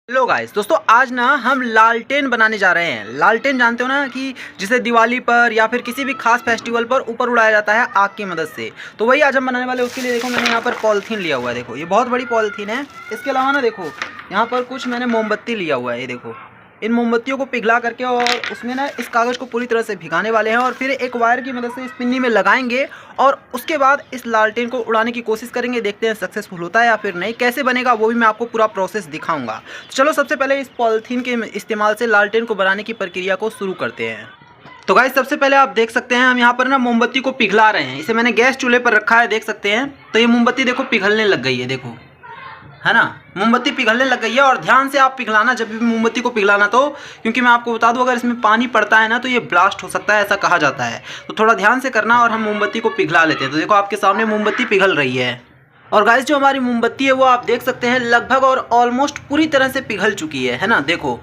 Hello guys दोस्तों, आज ना हम लालटेन बनाने जा रहे हैं। लालटेन जानते हो ना, कि जिसे दिवाली पर या फिर किसी भी खास फेस्टिवल पर ऊपर उड़ाया जाता है आग की मदद से। तो वही आज हम बनाने वाले हैं। उसके लिए देखो मैंने यहाँ पर पॉलीथीन लिया हुआ है। देखो ये बहुत बड़ी पॉलीथीन है। इसके अलावा ना देखो यहाँ पर कुछ मैंने मोमबत्ती लिया हुआ है। ये देखो इन मोमबत्तियों को पिघला करके और उसमें ना इस कागज़ को पूरी तरह से भिगाने वाले हैं और फिर एक वायर की मदद से इस पिन्नी में लगाएंगे और उसके बाद इस लालटेन को उड़ाने की कोशिश करेंगे। देखते हैं सक्सेसफुल होता है या फिर नहीं। कैसे बनेगा वो भी मैं आपको पूरा प्रोसेस दिखाऊंगा। तो चलो सबसे पहले इस पॉलीथीन के इस्तेमाल से लालटेन को बनाने की प्रक्रिया को शुरू करते हैं। तो गाइस सबसे पहले आप देख सकते हैं हम यहाँ पर ना मोमबत्ती को पिघला रहे हैं। इसे मैंने गैस चूल्हे पर रखा है, देख सकते हैं। तो ये मोमबत्ती देखो पिघलने लग गई है, देखो है ना, मोमबत्ती पिघलने लग गई है। और ध्यान से आप पिघलाना जब भी मोमबत्ती को पिघलाना, तो क्योंकि मैं आपको बता दूं अगर इसमें पानी पड़ता है ना तो ये ब्लास्ट हो सकता है, ऐसा कहा जाता है। तो थोड़ा ध्यान से करना और हम मोमबत्ती को पिघला लेते हैं। तो देखो आपके सामने मोमबत्ती पिघल रही है। और गाइस जो हमारी मोमबत्ती है वो आप देख सकते हैं लगभग और ऑलमोस्ट पूरी तरह से पिघल चुकी है ना। देखो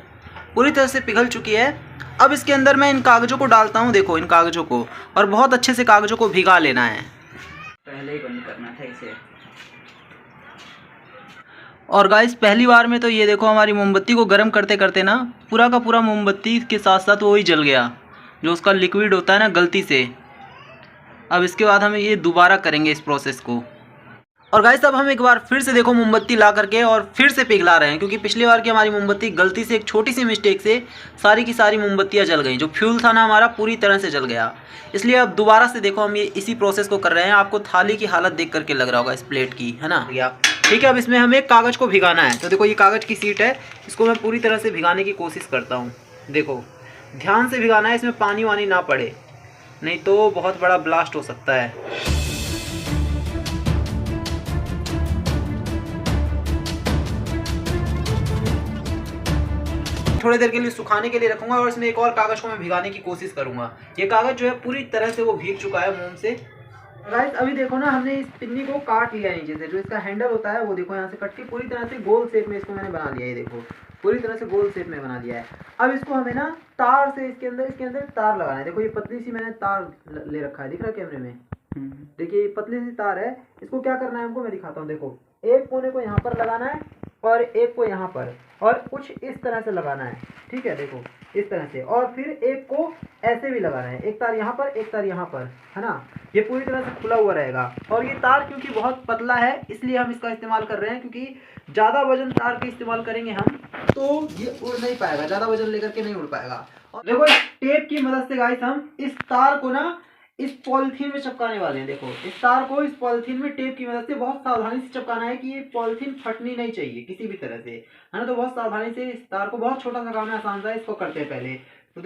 पूरी तरह से पिघल चुकी है। अब इसके अंदर मैं इन कागज़ों को डालता हूँ, देखो इन कागज़ों को, और बहुत अच्छे से कागज़ों को भिगा लेना है। पहले ही बंद करना था इसे। और गाइस पहली बार में तो ये देखो हमारी मोमबत्ती को गर्म करते करते ना पूरा का पूरा मोमबत्ती के साथ साथ वो ही जल गया, जो उसका लिक्विड होता है ना, गलती से। अब इसके बाद हम ये दोबारा करेंगे इस प्रोसेस को। और गाइस अब हम एक बार फिर से देखो मोमबत्ती ला करके और फिर से पिघला रहे हैं, क्योंकि पिछली बार की हमारी मोमबत्ती गलती से एक छोटी सी मिस्टेक से सारी की सारी मोमबत्तियाँ जल गई। जो फ्यूल था ना हमारा पूरी तरह से जल गया। इसलिए अब दोबारा से देखो हम ये इसी प्रोसेस को कर रहे हैं। आपको थाली की हालत देख करके लग रहा होगा इस प्लेट की, है ना। ठीक है, अब इसमें हमें कागज़ को भिगाना है। तो देखो ये कागज़ की शीट है, इसको मैं पूरी तरह से भिगाने की कोशिश करता हूँ। देखो ध्यान से भिगाना है, इसमें पानी वानी ना पड़े, नहीं तो बहुत बड़ा ब्लास्ट हो सकता है। थोड़ी देर के लिए सुखाने के लिए रखूंगा और इसमें एक और कागज़ को मैं भिगाने की कोशिश करूंगा। ये कागज़ जो है पूरी तरह से वो भीग चुका है मोम से। गाइस अभी देखो ना हमने इस पिन्नी को काट लिया नीचे से। जो इसका हैंडल होता है वो देखो यहाँ से कट के पूरी तरह से गोल शेप में इसको मैंने बना लिया है। देखो पूरी तरह से गोल शेप में बना लिया है। अब इसको हमें ना तार से इसके अंदर तार लगाना है। देखो ये पतली सी मैंने तार ले रखा है, दिख रहा है कैमरे में। देखिए ये पतली सी तार है। इसको क्या करना है हमको मैं दिखाता हूँ। देखो एक कोने को यहाँ पर लगाना है और एक को यहाँ पर, और कुछ इस तरह से लगाना है। ठीक है, देखो इस तरह से, और फिर एक को ऐसे भी लगाना है। एक तार यहाँ पर, एक तार यहाँ पर, है ना। ये पूरी तरह से खुला हुआ रहेगा। और ये तार क्योंकि बहुत पतला है इसलिए हम इसका इस्तेमाल कर रहे हैं, क्योंकि ज़्यादा वजन तार के इस्तेमाल करेंगे हम तो ये उड़ नहीं पाएगा, ज़्यादा वजन लेकर के नहीं उड़ पाएगा। और देखो इस टेप की मदद से गाइस हम इस तार को ना इस पॉलिथीन में चिपकाने वाले हैं। देखो इस तार को इस पॉलिथीन में टेप की मदद से बहुत सावधानी से चिपकाना है, कि ये पॉलिथीन फटनी नहीं चाहिए किसी भी तरह से, है ना। तो बहुत सावधानी से इस तार को, बहुत छोटा सा काम है, आसान सा, इसको करते हैं पहले। तो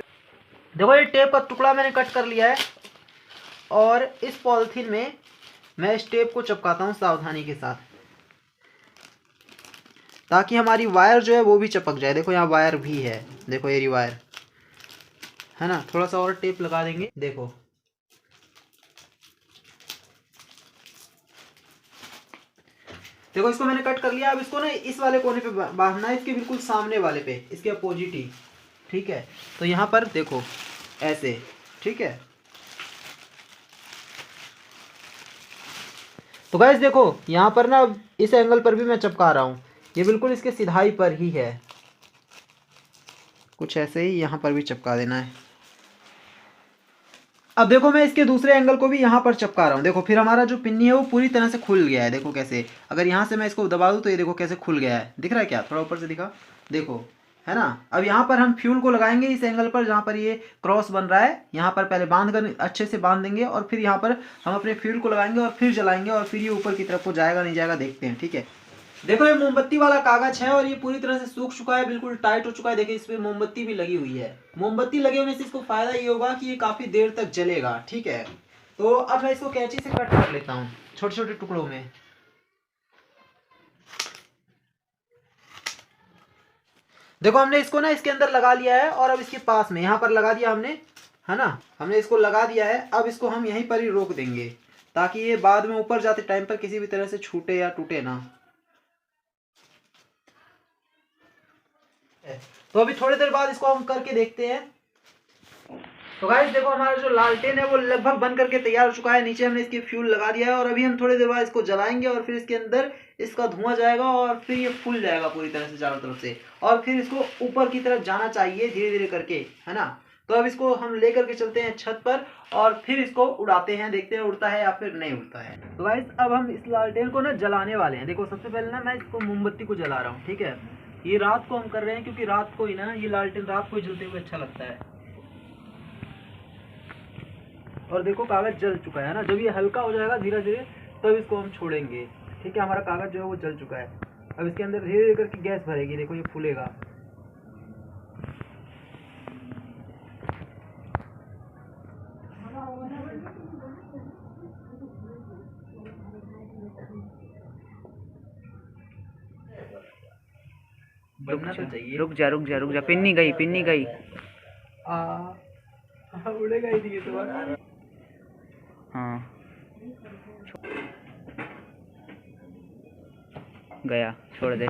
देखो ये टेप का टुकड़ा मैंने कट कर लिया है और इस पॉलिथीन में मैं इस टेप को चिपकाता हूँ सावधानी के साथ, ताकि हमारी वायर जो है वो भी चिपक जाए। देखो यहाँ वायर भी है, देखो ये वायर है ना। थोड़ा सा और टेप लगा देंगे। देखो इसको मैंने कट कर लिया। अब इसको ना इस वाले कोने पे बांधना है, इसके बिल्कुल सामने वाले पे, इसके अपोजिट ही। ठीक है, तो यहाँ पर देखो ऐसे। ठीक है, तो गाइस देखो यहाँ पर ना इस एंगल पर भी मैं चिपका रहा हूँ। ये बिल्कुल इसके सिधाई पर ही है। कुछ ऐसे ही यहाँ पर भी चिपका देना है। अब देखो मैं इसके दूसरे एंगल को भी यहाँ पर चिपका रहा हूँ। देखो फिर हमारा जो पिन्नी है वो पूरी तरह से खुल गया है। देखो कैसे, अगर यहाँ से मैं इसको दबा दूँ तो ये देखो कैसे खुल गया है। दिख रहा है क्या, थोड़ा ऊपर से दिखा, देखो, है ना। अब यहाँ पर हम फ्यूल को लगाएंगे इस एंगल पर जहाँ पर ये क्रॉस बन रहा है। यहाँ पर पहले बांध कर अच्छे से बांध देंगे और फिर यहाँ पर हम अपने फ्यूल को लगाएंगे और फिर जलाएंगे और फिर ये ऊपर की तरफ को जाएगा नहीं जाएगा देखते हैं। ठीक है, देखो ये मोमबत्ती वाला कागज है और ये पूरी तरह से सूख चुका है, बिल्कुल टाइट हो चुका है। देखिए इसमें मोमबत्ती भी लगी हुई है। मोमबत्ती लगे होने से इसको फायदा ये होगा कि ये काफी देर तक जलेगा। ठीक है, तो अब मैं इसको कैंची से कट कर लेता हूँ छोटे छोटे टुकड़ों में। देखो हमने इसको ना इसके अंदर लगा लिया है और अब इसके पास में यहाँ पर लगा दिया हमने, है ना। हमने इसको लगा दिया है। अब इसको हम यहीं पर ही रोक देंगे, ताकि ये बाद में ऊपर जाते टाइम पर किसी भी तरह से छूटे या टूटे ना। तो अभी थोड़ी देर बाद इसको हम करके देखते हैं। तो गाइस देखो हमारा जो लालटेन है वो लगभग बन करके तैयार हो चुका है। नीचे हमने इसकी फ्यूल लगा दिया है और अभी हम थोड़ी देर बाद इसको जलाएंगे और फिर इसके अंदर इसका धुआं जाएगा और फिर ये फूल जाएगा पूरी तरह से चारों तरफ से, और फिर इसको ऊपर की तरफ जाना चाहिए धीरे धीरे करके, है ना। तो अब इसको हम ले करके चलते हैं छत पर और फिर इसको उड़ाते हैं, देखते हैं उड़ता है या फिर नहीं उड़ता है। तो गाइस अब हम इस लालटेन को ना जलाने वाले हैं। देखो सबसे पहले ना मैं इसको मोमबत्ती को जला रहा हूँ, ठीक है। ये रात को हम कर रहे हैं क्योंकि रात को ही ना ये लालटेन रात को ही जलते हुए अच्छा लगता है। और देखो कागज जल चुका है ना, जब ये हल्का हो जाएगा धीरे धीरे तब इसको हम छोड़ेंगे, ठीक है। हमारा कागज जो है वो जल चुका है। अब इसके अंदर धीरे धीरे करके गैस भरेगी, देखो ये फूलेगा। बनना तो चाहिए। रुक जा, पिन्नी गई। उड़ेगा ही नहीं तो। हाँ गया, छोड़ दे।